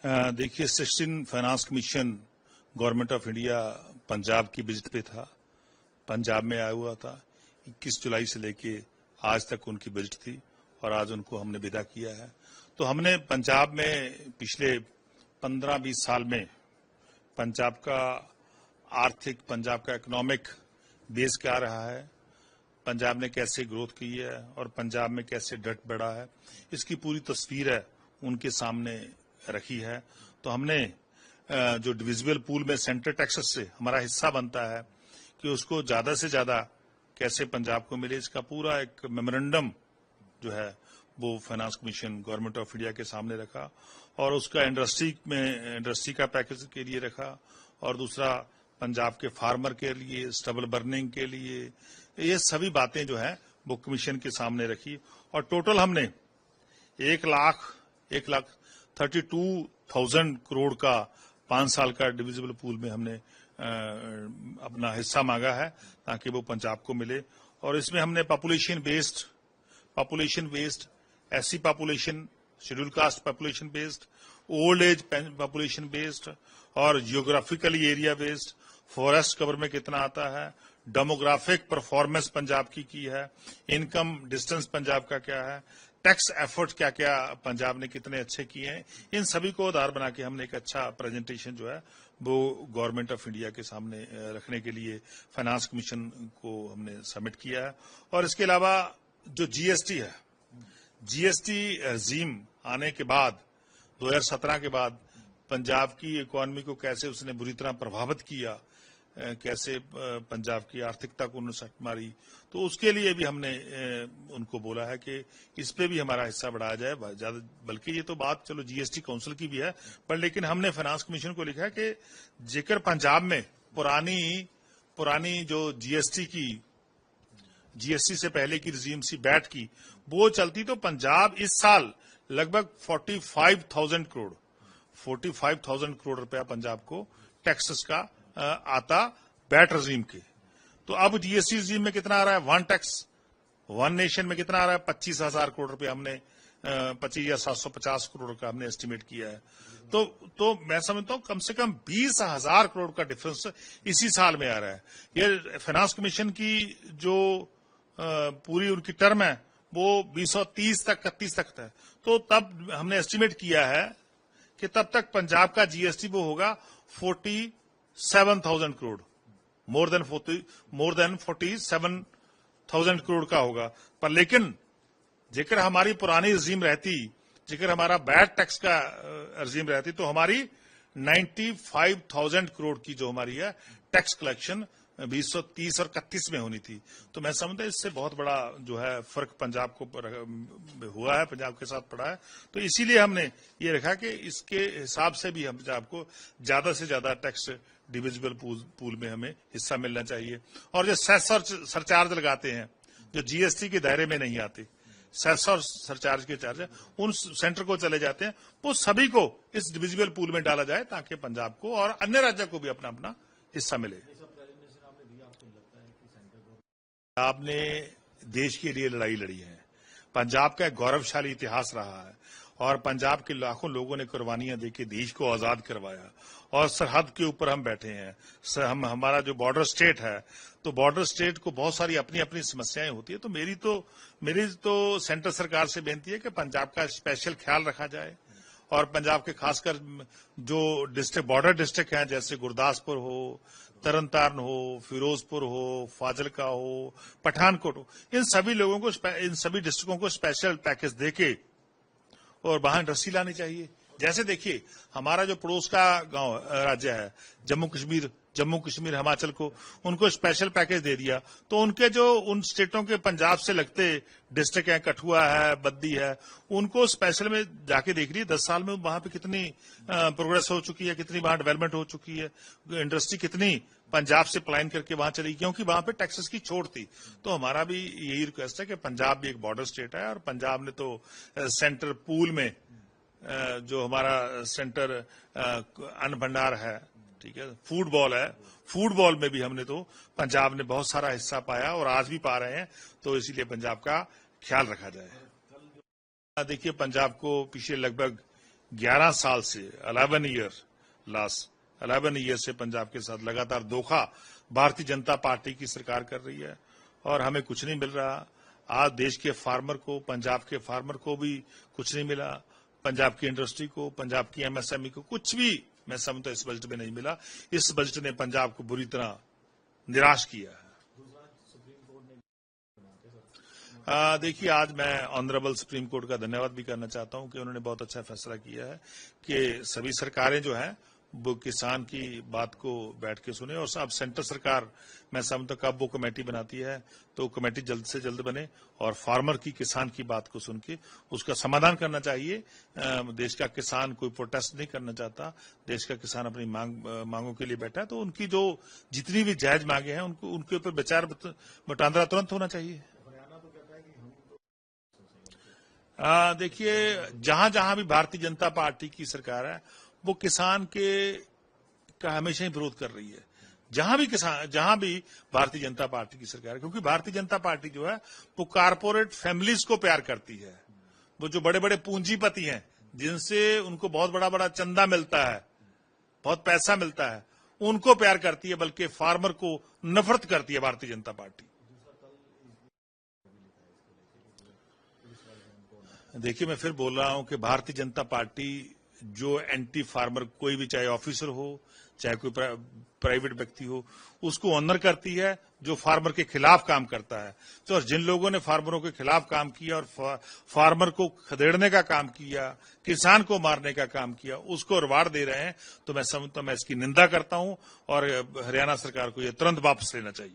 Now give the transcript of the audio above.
देखिए 16 finance commission government of India Punjab की visit पे था। पंजाब में आया हुआ था। 21 जुलाई से लेके आज तक उनकी विजिट थी और आज उनको हमने विदा किया है। तो हमने पंजाब में पिछले 15-20 साल में पंजाब का आर्थिक, पंजाब का इकोनॉमिक बेस क्या रहा है, पंजाब ने कैसे ग्रोथ की है और पंजाब में कैसे डट बढ़ा है, इसकी पूरी तस्वीर है उनके सामने रखी है। तो हमने जो डिविजिबल पूल में सेंट्रल टैक्सेस से हमारा हिस्सा बनता है कि उसको ज्यादा से ज्यादा कैसे पंजाब को मिले, इसका पूरा एक मेमोरेंडम जो है वो finance commission government of India के सामने रखा और उसका इंडस्ट्री का पैकेज के लिए रखा और दूसरा पंजाब के फार्मर के लिए, स्टबल बर्निंग के लिए, ये सभी बातें जो है वो कमीशन के सामने रखी और टोटल हमने 1,32,000 करोड़ का 5 साल का डिविजिबल पूल में हमने अपना हिस्सा मांगा है ताकि वो पंजाब को मिले। और इसमें हमने population based, SC population, schedule caste population based, old age population based और geographically area based, forest cover में कितना आता है, डेमोग्राफिक परफॉर्मेंस पंजाब की है, इनकम डिस्टेंस पंजाब का क्या है, टैक्स एफर्ट क्या क्या पंजाब ने कितने अच्छे किए हैं, इन सभी को आधार बना के हमने एक अच्छा प्रेजेंटेशन जो है वो गवर्नमेंट ऑफ इंडिया के सामने रखने के लिए फाइनेंस कमीशन को हमने सबमिट किया है। और इसके अलावा जो जीएसटी है, जीएसटी regime आने के बाद 2017 के बाद पंजाब की इकोनॉमी को कैसे उसने बुरी तरह प्रभावित किया, कैसे पंजाब की आर्थिकता को उन्होंने सट मारी, तो उसके लिए भी हमने उनको बोला है कि इस पे भी हमारा हिस्सा बढ़ाया जाए ज्यादा। बल्कि ये तो बात चलो जीएसटी काउंसिल की भी है, पर लेकिन हमने फाइनेंस कमीशन को लिखा है कि जेकर पंजाब में पुरानी जो जीएसटी से पहले की रजीम सी बैट की वो चलती तो पंजाब इस साल लगभग 45,000 करोड़ रुपया पंजाब को टैक्सेस का आता बैट रजीम के। तो अब जीएसटी रजीम में कितना आ रहा है, वन टैक्स वन नेशन में कितना आ रहा है, 25,000 करोड़ रुपया हमने 25 या 750 करोड़ का हमने एस्टिमेट किया है। तो मैं समझता हूं कम से कम 20,000 करोड़ का डिफरेंस इसी साल में आ रहा है। ये फाइनेंस कमीशन की जो पूरी उनकी टर्म है वो 2030 तक 31 तक है। तो तब हमने एस्टिमेट किया है कि तब तक पंजाब का जीएसटी वो होगा 47,000 करोड़, मोर देन 47,000 करोड़ का होगा। पर लेकिन जेकर हमारी पुरानी रजीम रहती, जेकर हमारा बैड टैक्स का रजीम रहती, तो हमारी 95,000 करोड़ की जो हमारी है टैक्स कलेक्शन 2030 और 31 में होनी थी। तो मैं समझता हूं इससे बहुत बड़ा जो है फर्क पंजाब को हुआ है, पंजाब के साथ पड़ा है। तो इसीलिए हमने ये रखा कि इसके हिसाब से भी हम पंजाब को ज्यादा से ज्यादा टैक्स डिविजिबल पूल में हमें हिस्सा मिलना चाहिए। और जो सेस और सरचार्ज लगाते हैं जो जीएसटी के दायरे में नहीं आते, सेस और सरचार्ज के चार्ज उन सेंटर को चले जाते हैं, वो सभी को इस डिविजिबल पूल में डाला जाए ताकि पंजाब को और अन्य राज्यों को भी अपना अपना हिस्सा मिले। पंजाब ने देश के लिए लड़ाई लड़ी है, पंजाब का एक गौरवशाली इतिहास रहा है और पंजाब के लाखों लोगों ने कुर्बानियां देके देश को आजाद करवाया और सरहद के ऊपर हम बैठे हैं। हमारा जो बॉर्डर स्टेट है, तो बॉर्डर स्टेट को बहुत सारी अपनी अपनी समस्याएं होती है। तो मेरी तो सेंट्रल सरकार से बेनती है कि पंजाब का स्पेशल ख्याल रखा जाए और पंजाब के खासकर जो डिस्ट्रिक्ट, बॉर्डर डिस्ट्रिक्ट हैं, जैसे गुरदासपुर हो, तरनतारन हो, फिरोजपुर हो, फाजिलका हो, पठानकोट हो, इन सभी डिस्ट्रिक्टों को स्पेशल पैकेज देके और वहां इंडस्ट्री लानी चाहिए। जैसे देखिए हमारा जो पड़ोस का गांव राज्य है जम्मू कश्मीर, हिमाचल को उनको स्पेशल पैकेज दे दिया, तो उनके जो उन स्टेटों के पंजाब से लगते डिस्ट्रिक्ट है, कठुआ है, बद्दी है, उनको स्पेशल में जाके देख रही है 10 साल में वहां पे कितनी प्रोग्रेस हो चुकी है, कितनी वहां डेवलपमेंट हो चुकी है, इंडस्ट्री कितनी पंजाब से प्लान करके वहां चली, क्योंकि वहां पे टैक्सेस की छूट थी। तो हमारा भी यही रिक्वेस्ट है कि पंजाब भी एक बॉर्डर स्टेट है और पंजाब ने तो सेंटर पूल में जो हमारा सेंटर अन्न भंडार है, ठीक है, फूडबॉल में भी हमने तो पंजाब ने बहुत सारा हिस्सा पाया और आज भी पा रहे हैं। तो इसीलिए पंजाब का ख्याल रखा जाए। देखिए पंजाब को पिछले लगभग 11 साल से 11 ईयर से पंजाब के साथ लगातार धोखा भारतीय जनता पार्टी की सरकार कर रही है और हमें कुछ नहीं मिल रहा। आज देश के फार्मर को, पंजाब के फार्मर को भी कुछ नहीं मिला, पंजाब की इंडस्ट्री को, पंजाब की एमएसएमई को कुछ भी मैं समझता इस बजट में नहीं मिला। इस बजट ने पंजाब को बुरी तरह निराश किया है। देखिए, आज मैं ऑनरेबल सुप्रीम कोर्ट का धन्यवाद भी करना चाहता हूं कि उन्होंने बहुत अच्छा फैसला किया है कि सभी सरकारें जो हैं वो किसान की बात को बैठ के सुने और अब सेंटर सरकार मैं समझता हूं कब वो कमेटी बनाती है तो कमेटी जल्द से जल्द बने और फार्मर की, किसान की बात को सुन के उसका समाधान करना चाहिए। देश का किसान कोई प्रोटेस्ट नहीं करना चाहता, देश का किसान अपनी मांगों के लिए बैठा है, तो उनकी जो जितनी भी जायज मांगे हैं उनके ऊपर विचार बटांदरा तुरंत होना चाहिए। देखिए, जहां जहां भी भारतीय जनता पार्टी की सरकार है वो किसान का हमेशा ही विरोध कर रही है। जहां भी भारतीय जनता पार्टी की सरकार है, क्योंकि भारतीय जनता पार्टी जो है वो कारपोरेट फैमिलीज को प्यार करती है। वो जो बड़े बड़े पूंजीपति हैं जिनसे उनको बहुत बड़ा बड़ा चंदा मिलता है, बहुत पैसा मिलता है, उनको प्यार करती है, बल्कि फार्मर को नफरत करती है भारतीय जनता पार्टी। देखिए, मैं फिर बोल रहा हूं कि भारतीय जनता पार्टी जो एंटी फार्मर, कोई भी चाहे ऑफिसर हो चाहे कोई प्राइवेट व्यक्ति हो, उसको ऑनर करती है जो फार्मर के खिलाफ काम करता है। तो जिन लोगों ने फार्मरों के खिलाफ काम किया और फार्मर को खदेड़ने का काम किया, किसान को मारने का काम किया, उसको रिवार्ड दे रहे हैं, तो मैं समझता हूं, मैं इसकी निंदा करता हूं और हरियाणा सरकार को यह तुरंत वापस लेना चाहिए।